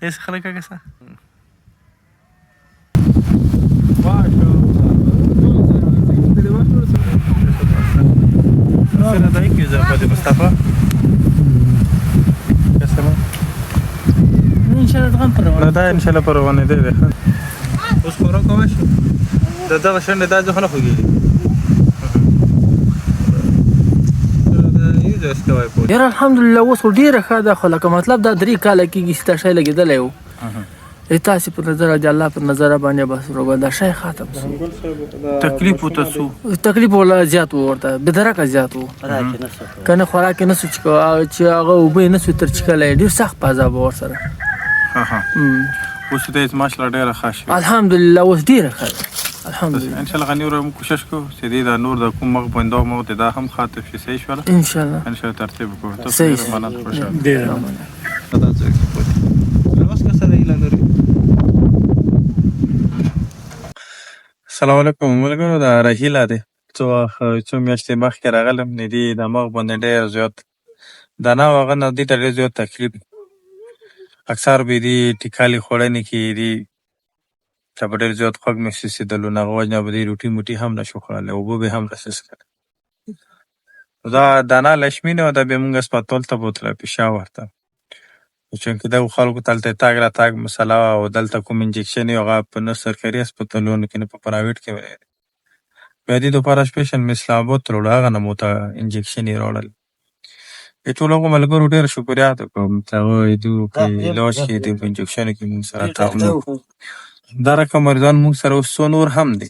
ایسه خلک که سه سنة ده هيك إذا فادي مصطفى يا سلام ان شاء الله تغنى لا ده إن شاء الله برواني ده اوس خوراک وشو د دغه شنډې دا ځخه نه خوږي دا یو ځای استوای پوه یاره الحمدلله اوس خو ډېره ښه ده خو لکه مطلب دا 3 کاله کېږي چې دا شی لګېدلی و تاسې په نظر د الله په نظره باندې بس روبه دا شی ختم شو تکلیف وته سو تکلیف ولا زیات و ورته بدرکه زیات و کنه خوراک نه سو چې هغه اوبه نه سو تر چکلی ډېر سخت په عذاب ورسره اوس ته ماشاءالله ډېره ښه شوې الحمدلله اوس ډېره ښه ده الحمدلله ان شاء الله غنی ورو کوشش کوو چې دې دا نور د کوم مغ بندو مو ته دا هم خاطر شي صحیح شوله ان شاء الله ان شاء الله ترتیب کوو ته صحیح مانات خوشاله ډېره دا ځکه پوهه اوس که سره اعلان لري السلام علیکم ملګرو دا راهیله دی څو میاشتې مخکې راغلم ندي د مغ باندې ډېر زیات دانه هغه نه دې ته ډېر زیات تکلیف اکثر به دي ټیکالي خوړنې کېدي ته به ډېر زیات خوږ محسوسېدلو نه هغه وجه به دې روټي موټي هم نشو خوړلی اوبه به هم نشو څښلی دا دانه لشمي نه وه دا بیا مونږ اسپتال ته بوتله پېشاور ته چونکې دغو خلکو ته هلته تګ راتګ مسله وه او دلته کوم انجکشن یې هغه په نه سرکاري اسپتالونو کې نه په پرایویټ کې به بیا دې دپاره سپیشل مثل آباد ته ولاړو هغه نه مو ته انجکشن یې راوړل ټولو هغو ملګرو ډېر شکریات وکړم چې هغه دو کې علاج کې دي په انجکشنو کې مونږ سره تعاون دا رقم مریضان مونږ سره اوس څو نور هم دي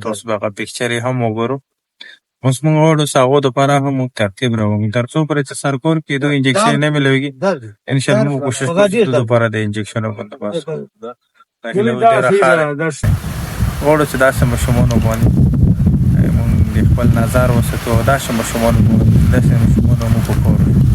تاسو به هغه پکچر یې هم وګورو اوس مونږ غواړو چې هغو دپاره هم مونږ ترتیب راوړو تر څو پورې چې سرکور کې دو انجکشن نه میلویږي انشاءالله مونږ کوشش کوو چې دو دپاره د انجکشنو بندوبست کوو دا هیله مو ډېره ښه ده غواړو چې داسې ماشومان وګورو مونږ د خپل نظر وساتو او داسې ماشومان وګورو داسې ماشومان مو په کور